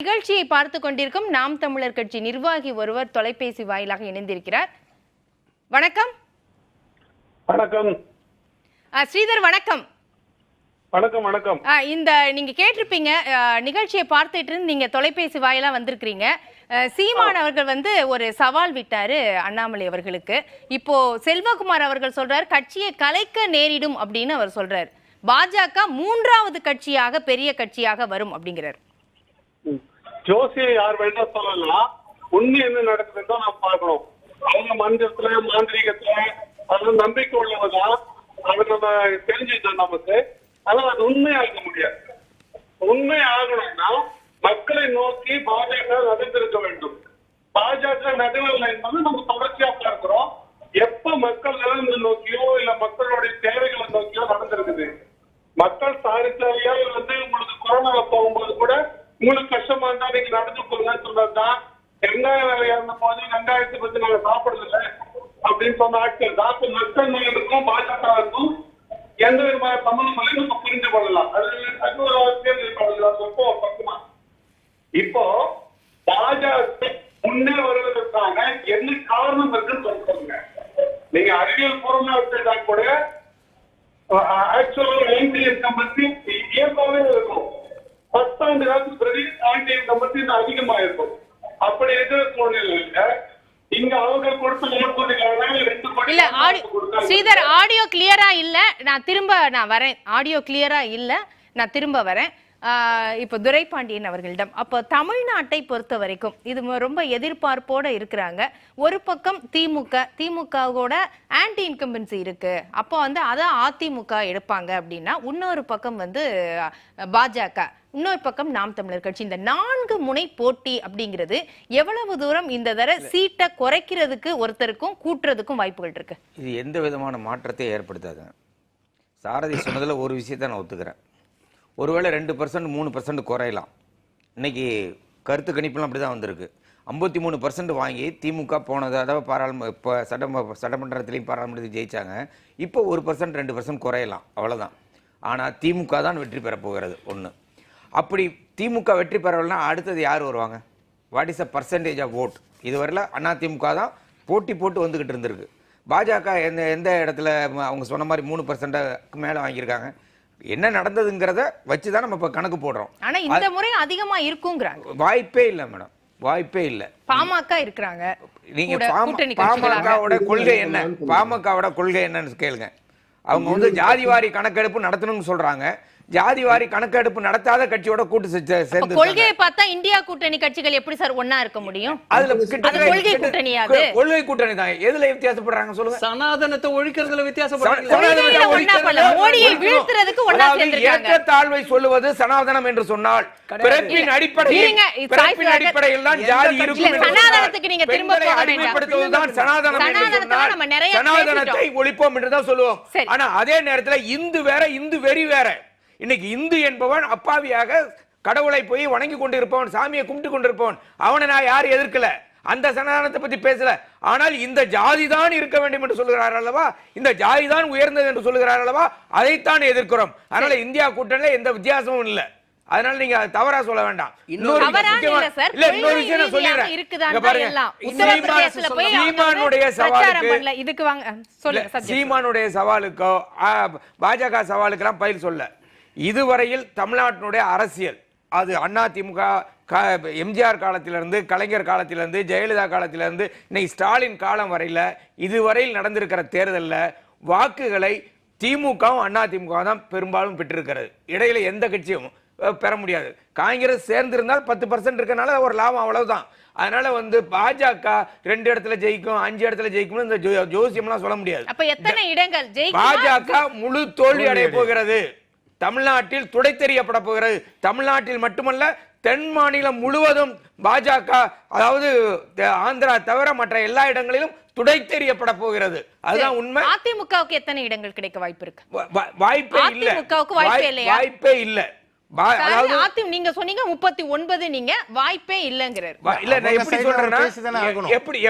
நிகழ்ச்சியை பார்த்து கொண்டிருக்கும் நாம் தமிழர் கட்சி நிர்வாகி ஒருவர் தொலைபேசி வாயிலாக இணைந்திருக்கிறார். வணக்கம். வணக்கம் ஸ்ரீதர். வணக்கம். வணக்கம். வணக்கம். இந்த நீங்க கேட்டிருப்பீங்க, நிகழ்ச்சியை பார்த்துட்டு இருந்து நீங்க தொலைபேசி வாயிலா வந்திருக்கிறீங்க. சீமான் அவர்கள் ஒரு சவால் விட்டாரு அண்ணாமலை அவர்களுக்கு. இப்போ செல்வகுமார் அவர்கள் சொல்றாரு கட்சியை கலைக்க நேரிடும் அப்படின்னு அவர் சொல்றாரு. பாஜக மூன்றாவது கட்சியாக பெரிய கட்சியாக வரும் அப்படிங்கிறார். ஜோசியை யார் வேணா சொல்லலாம், உண்மை என்ன நடக்குதுன்னு நாம் பார்க்கணும். அவங்க மந்திரத்துல மாந்திரிகத்துல அது நம்பிக்கை உள்ளவதா அது நம்ம தெரிஞ்சுட்டோம் நமக்கு. ஆனால் அது உண்மையாக முடியாது. உண்மை ஆகணும்னா மக்களை நோக்கி பாஜக நடந்திருக்க வேண்டும். பாஜக நடுவில் என்பது நம்ம தொடர்ச்சியா பார்க்கிறோம். எப்ப மக்கள் நலன்களை நோக்கியோ இல்ல மக்களுடைய தேவைகளை நோக்கியோ நடந்திருக்குது. மக்கள் சாரித்தாரியா உங்களுக்கு கொரோனால போகும்போது கூட உங்களுக்கு கஷ்டமா இருந்தா நீங்க நடந்து போங்கன்னு சொன்னதுதான். வெங்காயம் விலை இறந்த போது வெங்காயத்தை பத்தி நாங்க சாப்பிடுறதில்ல அப்படின்னு சொன்ன ஆட்கள் தான். மக்கள் நலனுக்கும் பாஜகவுக்கும் எந்த விதமான சம்பந்தங்களையும் நம்ம புரிந்து கொள்ளலாம். பக்கமா இப்போ பாஜக முன்னே வருவதற்கான என்ன காரணம் இருக்குன்னு சொல்லுங்க. நீங்க அறிவியல் பூர்வமா எடுத்துட்டா கூட ஆக்சுவலா ஆன்டி இன்கம் பத்தி இயல்பாவே இருக்கும். 10 ஆண்டு காலத்துக்கு பிறகு ஆன்டி இன்கம் பத்தி அதிகமா இருக்கும். அப்படி இருக்கிற சூழ்நிலையில இங்க அவங்க கொடுத்த இல்ல ஸ்ரீதர், ஆடியோ கிளியரா இல்ல. நான் வரேன். ஆடியோ கிளியரா இல்ல, நான் திரும்ப வரேன். இப்போ துரைபாண்டியன் அவர்களிடம், அப்போ தமிழ்நாட்டை பொறுத்த வரைக்கும் இது ரொம்ப எதிர்பார்ப்போட இருக்கிறாங்க. ஒரு பக்கம் திமுகவோட ஆன்டி இன்கம்பன்சி இருக்கு. அப்போ அதான் அதிமுக எடுப்பாங்க அப்படின்னா, இன்னொரு பக்கம் பாஜக, இன்னொரு பக்கம் நாம் தமிழர் கட்சி. இந்த 4 முனை போட்டி அப்படிங்கிறது எவ்வளவு தூரம் இந்த தர சீட்டை குறைக்கிறதுக்கு ஒருத்தருக்கும் கூட்டுறதுக்கும் வாய்ப்புகள் இருக்கு? இது எந்த விதமான மாற்றத்தை ஏற்படுத்தாது. சாரதி சொன்னதுல ஒரு விஷயத்த நான் ஒத்துக்கிறேன். ஒருவேளை 2% 3% குறையலாம். இன்னைக்கு கருத்து கணிப்புலாம் அப்படி தான் வந்திருக்கு. 53% வாங்கி திமுக போனது, அதாவது இப்போ சட்டமன்றத்திலையும் பாராளுமன்றத்தையும் ஜெயிச்சாங்க. இப்போ 1% 2% குறையலாம், அவ்வளோதான். ஆனால் திமுக தான் வெற்றி பெற போகிறது. ஒன்று, அப்படி திமுக வெற்றி பெறவில்லைன்னா அடுத்தது யார் வருவாங்க? What is a percentage of vote? இதுவரையில் அதிமுக தான் போட்டி போட்டு வந்துக்கிட்டு இருந்திருக்கு. பாஜக எந்த இடத்துல அவங்க சொன்ன மாதிரி 3% மேலே வாங்கியிருக்காங்க. என்ன நடந்ததுங்கிறத வச்சுதான் நம்ம இப்ப கணக்கு போடுறோம். ஆனா இந்த முறை அதிகமா இருக்குங்கறாங்க. வாய்ப்பே இல்ல மேடம், வாய்ப்பே இல்ல. பாமக இருக்கறாங்க. நீங்க பாமகவோட கொள்கை என்ன? பாமகவோட கொள்கை என்னன்னு கேளுங்க. அவங்க ஜாதிவாரி கணக்கெடுப்பு நடத்தணும்னு சொல்றாங்க. ஜாதிவாரி கணக்கெடுப்பு நடத்தாத கட்சியோட கூட்டு சேர்ந்து கொள்கையை பார்த்தா இந்தியா கூட்டணி கட்சிகள் எப்படி சார் ஒண்ணா இருக்க முடியும்? அதுல கொள்கை கூட்டணியாது. கொள்கை கூட்டணி தான். எதுல வித்தியாசப்படுறாங்க சொல்லுங்க? சனாதனத்தை ஒழிக்கிறதுல வித்தியாசப்படுறாங்க. மோடியை வீழ்த்துறதுக்கு ஒண்ணா சேர்ந்திருக்காங்க. ஏற்றத்தாழ்வை சொல்லுவது சனாதனம் என்று சொன்னால் பிறப்பின் அடிப்படையில் தான் ஜாதி இருக்கும். சனாதனத்துக்கு நீங்க திரும்ப போக வேண்டாம். அடிமைப்படுத்துவதுதான் சனாதனம் என்று சொன்னால் சனாதனத்தை ஒழிப்போம் என்று தான் சொல்லுவோம். ஆனா அதே நேரத்துல இந்து வேற, இந்து வெறி வேற. இன்னைக்கு இந்து என்பவன் அப்பாவியாக கடவுளை போய் வணங்கி கொண்டிருப்பவன், சாமியை கும்பிட்டு கொண்டிருப்பவன். அவனை நான் யாரும் எதிர்க்கல, அந்த சனாதனத்தை பத்தி பேசல. ஆனால் இந்த ஜாதி தான் இருக்க வேண்டும் என்று சொல்கிறார் அல்லவா, இந்த ஜாதி தான் உயர்ந்தது என்று சொல்கிறார் அல்லவா, அதைத்தான் எதிர்க்கிறோம். அதனால இந்தியா கூட்டணியில எந்த வித்தியாசமும் இல்லை. அதனால நீங்க தவறா சொல்ல வேண்டாம். இன்னொரு விஷயம் சொல்லிடுறேன். சீமானுடைய சவாலுக்கோ பாஜக சவாலுக்கெல்லாம் பயிர் சொல்ல. இதுவரையில் தமிழ்நாட்டினுடைய அரசியல், அது அதிமுக எம்ஜிஆர் காலத்திலிருந்து, கலைஞர் காலத்திலிருந்து, ஜெயலலிதா காலத்திலிருந்து, இன்னைக்கு ஸ்டாலின் காலம் வரையில இதுவரையில் நடந்திருக்கிற தேர்தலில் வாக்குகளை திமுகவும் அதிமுக தான் பெரும்பாலும் பெற்றிருக்கிறது. இடையில எந்த கட்சியும் பெற முடியாது. காங்கிரஸ் சேர்ந்திருந்தால் 10% இருக்கனால ஒரு லாபம், அவ்வளவுதான். அதனால பாஜக 2 இடத்துல ஜெயிக்கும், 5 இடத்துல ஜெயிக்கும் இந்த ஜோசியம்லாம் சொல்ல முடியாது. அப்ப எத்தனை இடங்கள் பாஜக முழு தோல்வி அடைய போகிறது. தமிழ்நாட்டில் துடை தெரியப்பட போகிறது. தமிழ்நாட்டில் மட்டுமல்ல, தென் மாநிலம் முழுவதும் பாஜக, அதாவது ஆந்திரா தவிர மற்ற எல்லா இடங்களிலும் துடை தெரியப்பட போகிறது. அதுதான் உண்மை. அதிமுகவுக்கு எத்தனை இடங்கள் கிடைக்க வாய்ப்பு இருக்கு? வாய்ப்பே இல்ல. வாய்ப்பே இல்ல. நீங்க சொன்னீங்க 39, நீங்க வாய்ப்பே இல்லங்கிறார். இல்ல, நான் எப்படி சொல்றேன்னா,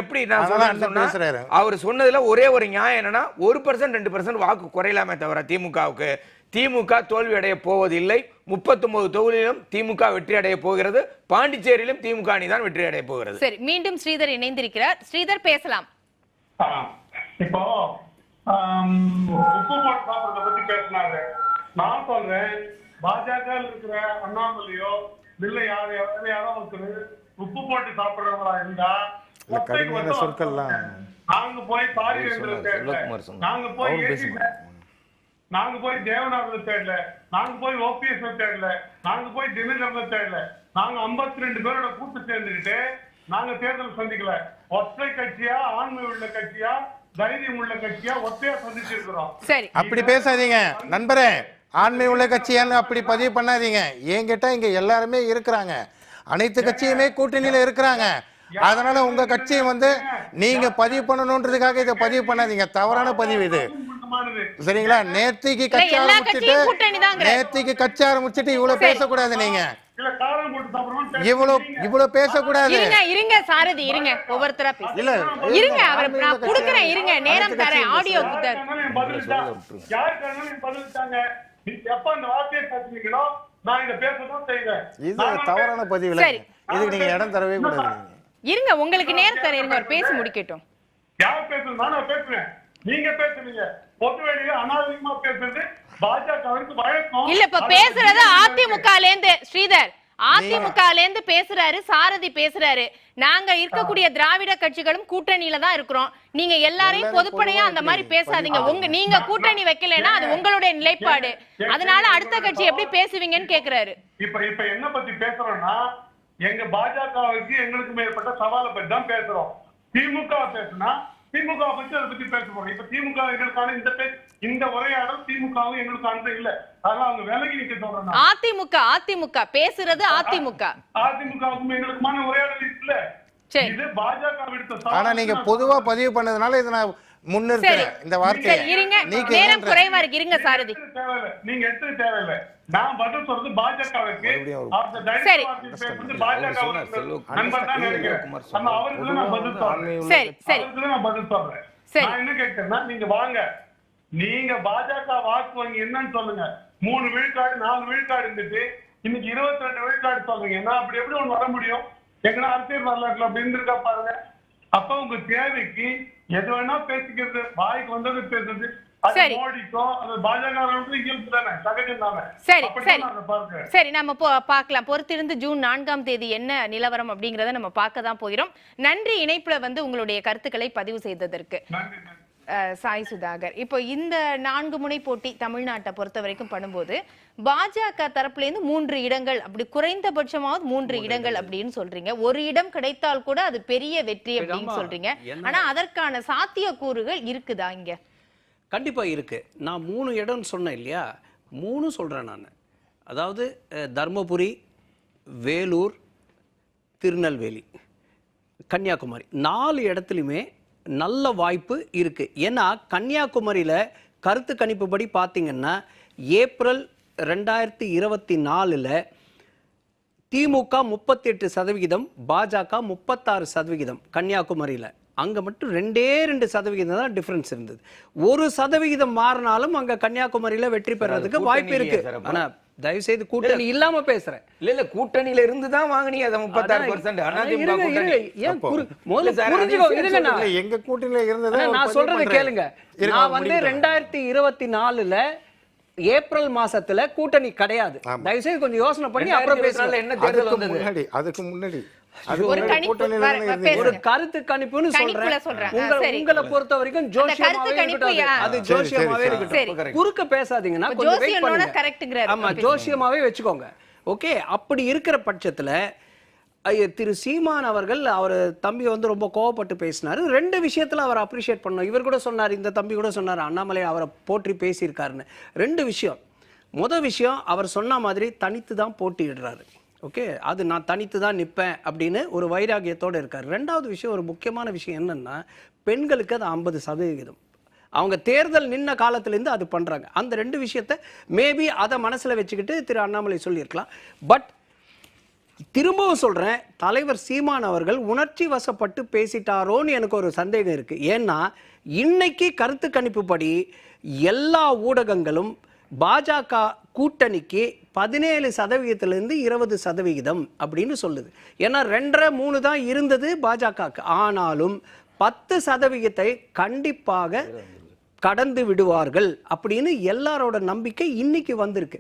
எப்படி நான் சொல்றேன்னா, அவர் சொன்னதுல ஒரே ஒரு நியாயம் என்னன்னா 1% 2% வாக்கு குறையலாமே தவிர திமுகவுக்கு திமுக தோல்வி அடைய போவதில்லை. 39 தொகுதியிலும் திமுக வெற்றி அடைய போகிறது. பாண்டிச்சேரியிலும் திமுக அணிதான் வெற்றி அடைய போகிறது. சரி, மீண்டும் ஸ்ரீதர் இணைந்திருக்கிறார். ஸ்ரீதர் பேசலாம். இப்போ உப்பு போட்டு சாப்பிடுறத பத்தி பேசினாரு. நான் சொல்றேன், பாஜக இருக்கிற அண்ணாமலையோ இல்ல யாரோ ஒருத்தர் உப்பு போட்டு சாப்பிடுறவங்களா இருந்தா நாங்க போய் பாரிவேந்தர் தேடல, நாங்க போய் தேவநாதர் தேடல, நாங்க போய் ஓபிஎஸ் தேடல, நாங்க போய் தினகரன் தேடல. நாங்க 52 பேரோட கூட்டு சேர்ந்துக்கிட்டு நாங்க தேர்தல் சந்திக்கல. ஒற்றை கட்சியா, ஆண்மை உள்ள கட்சியா, தைரியம் உள்ள கட்சியா ஒற்றையா சந்திச்சிருக்கிறோம். சரி, அப்படி பேசாதீங்க நண்பரே. ஆண்மை உள்ள கட்சியான்னு அப்படி பதிவு பண்ணாதீங்க. என்கிட்ட இங்க எல்லாருமே இருக்கிறாங்க, அனைத்து கட்சியுமே கூட்டணியில இருக்கிறாங்க. அதனால உங்க கட்சியை நீங்க பதிவு பண்ணணும்ன்றதுக்காக இதை பதிவு பண்ணாதீங்க. தவறான பதிவு இது, சரிங்களா? நேத்திக்கு கட்சி ஆரம்பிச்சுட்டு இவ்வளவு பேசக்கூடாது. நீங்க இவ்வளவு பேசக்கூடாது. இருங்க சாரதி, இருங்க, ஒவ்வொருத்தரா பேசுங்க. இருங்க, அவரை நான் குடுக்குறேன், இருங்க, நேரம் தரேன். ஆடியோ தவறான பதிவு இல்லை. இதுக்கு நீங்க இடம் தரவே கூடாது. இருங்க, உங்களுக்கு நேரம் தரேன். இருங்க, அவர் பேசி முடிக்கட்டும். யார் பேசுறது? நானா பேசுறேன், நீங்க பேசுறீங்க. பொதுவெளியில அனாவசியமா பேசுறது பாஜகவுக்கு வழக்கம் இல்ல. இப்ப பேசுறது அதிமுகல இருந்து ஸ்ரீதர், அதிமுகல இருந்து பேசுறாரு, சாரதி பேசுறாரு. நாங்க இருக்கக்கூடிய திராவிட கட்சிகளும் கூட்டணியில தான் இருக்கிறோம். நீங்க எல்லாரையும் பொதுப்படையா அந்த மாதிரி பேசாதீங்க. நீங்க கூட்டணி வைக்கலன்னா அது உங்களுடைய நிலைப்பாடு. அதனால அடுத்த கட்சி எப்படி பேசுவீங்கன்னு கேக்குறாரு. இப்ப என்ன பத்தி பேசுறோம்னா, எங்க பாஜகவுக்கு எங்களுக்கு மேற்பட்ட சவாலை பத்தி தான் பேசுறோம். திமுக பேசுனா திமுக பத்தி அதை பத்தி பேச போறோம். இப்ப திமுக எங்களுக்கான இந்த உரையாடல் திமுகவும் எங்களுக்கு அந்த இல்ல. அதெல்லாம் அவங்க விலகி நிக்க சொல்றாங்க. அதிமுக பேசுறது அதிமுகவுக்கும் எங்களுக்குமான உரையாடல் இல்ல. இது பாஜக விடுத்த. ஆனா நீங்க பொதுவா பதிவு பண்ணதுனால இதை நான் முன்னிறுத்துறேன். இந்த வார்த்தையை நேரம் குறைவா இருக்கு. இருங்க சாரதி, நீங்க எடுத்து தேவையில்லை. நான் பதில் சொல்றது பாஜகவுக்கு. சரி நான் பதில் சொல்றேன். நான் என்ன கேட்கிறேன்னா, நீங்க வாங்க, நீங்க பாஜக வாக்கு வங்கி என்னன்னு சொல்லுங்க. 3 விழுக்காடு 4 விழுக்காடு இருந்துட்டு இன்னைக்கு 22 விழுக்காடு சொல்றீங்க. நான் அப்படி எப்படி ஒண்ணு வர முடியும்? எங்கன்னா அரசியல் வரலாற்றுல அப்படி இருந்திருக்கா பாருங்க. அப்ப உங்க தேவைக்கு எது வேணா பேசிக்கிறது, வாய்க்கு வந்தது பேசுறது. சரி, நம்ம பார்க்கலாம். பொறுத்திருந்து ஜூன் 4ஆம் தேதி என்ன நிலவரம் அப்படிங்கறத நம்ம பார்க்க தான் போகிறோம். நன்றி, இணைப்புல உங்களுடைய கருத்துக்களை பதிவு செய்ததற்கு. சாய் சுதாகர், இப்போ இந்த 4 முனை போட்டி தமிழ்நாட்டை பொறுத்த வரைக்கும் பண்ணும்போது பாஜக தரப்புல இருந்து 3 இடங்கள், அப்படி குறைந்தபட்சமாவது 3 இடங்கள் அப்படின்னு சொல்றீங்க. ஒரு இடம் கிடைத்தால் கூட அது பெரிய வெற்றி அப்படின்னு சொல்றீங்க. ஆனா அதற்கான சாத்தியக்கூறுகள் இருக்குதா? இங்க கண்டிப்பா இருக்கு. நான் 3 இடம் சொன்னேன் இல்லையா, 3 சொல்றேன் நான். அதாவது தர்மபுரி, வேலூர், திருநெல்வேலி, கன்னியாகுமரி 4 இடத்துலையுமே நல்ல வாய்ப்பு இருக்கு. ஏன்னா கன்னியாகுமரியில கருத்து கணிப்பு படி பார்த்தீங்கன்னா ஏப்ரல் 2024 திமுக 38%, பாஜக 36%. கன்னியாகுமரியில அங்க மட்டும் 2% தான் டிஃபரன்ஸ் இருந்தது. 1% மாறினாலும் அங்க கன்னியாகுமரியில வெற்றி பெறறதுக்கு வாய்ப்பு இருக்கு. ஆனா தயவு செய்து கூட்டணி இல்லாம பேசுறேன். இல்ல கூட்டணியில இருந்து தான் வாங்குனீங்க அத 36%. அதிமுக கூட்டணி ஏன் புரிஞ்சுக்கோ. இதுங்க எங்க கூட்டணியில இருந்தது. நான் சொல்றது கேளுங்க. நான் 2024 ஏப்ரல் மாசத்துல கூட்டணி கிடையாது. தயவு செய்து கொஞ்சம் யோசனை பண்ணி அப்புறம் பேசலாம். என்ன தேர்தல் வந்தது? அதுக்கு முன்னாடி ஒரு கருத்து கணிப்புன்னு சொல்றேன். உங்களை பொறுத்த வரைக்கும் ஜோசியமாவே இருக்கட்டும். குறுக்க பேசாதீங்கன்னா கொஞ்சம் வெயிட் பண்ணுங்க. ஆமா, ஜோசியமாவே வச்சுக்கோங்க. ஓகே, அப்படி இருக்கிற பட்சத்துல திரு சீமான் அவர்கள் அவர் தம்பி ரொம்ப கோவப்பட்டு பேசினாரு. 2 விஷயத்துல அவர் அப்ரிஷியேட் பண்ணோம். இவர் கூட சொன்னார், இந்த தம்பி கூட சொன்னார், அண்ணாமலை அவரை போற்றி பேசியிருக்காருன்னு. 2 விஷயம். முதல் விஷயம், அவர் சொன்ன மாதிரி தனித்து தான் போட்டியிடுறாரு. ஓகே, அது நான் தனித்து தான் நிற்பேன் அப்படின்னு ஒரு வைராகியத்தோடு இருக்கார். 2வது விஷயம், ஒரு முக்கியமான விஷயம் என்னன்னா, பெண்களுக்கு அது 50%. அவங்க தேர்தல் நின்ன காலத்திலேருந்து அது பண்ணுறாங்க. அந்த 2 விஷயத்தை மேபி அதை மனசில் வச்சுக்கிட்டு திரு அண்ணாமலை சொல்லியிருக்கலாம். பட் திரும்பவும் சொல்கிறேன், தலைவர் சீமான் அவர்கள் உணர்ச்சி வசப்பட்டு பேசிட்டாரோன்னு எனக்கு ஒரு சந்தேகம் இருக்குது. ஏன்னா இன்னைக்கு கருத்து கணிப்பு படி எல்லா ஊடகங்களும் பாஜக கூட்டணிக்கு 17% 20% அப்படின்னு சொல்லுது. ஏன்னா 2.5-3 தான் இருந்தது பாஜகவுக்கு. ஆனாலும் 10% கண்டிப்பாக கடந்து விடுவார்கள் அப்படின்னு எல்லாரோட நம்பிக்கை இன்னைக்கு வந்திருக்கு.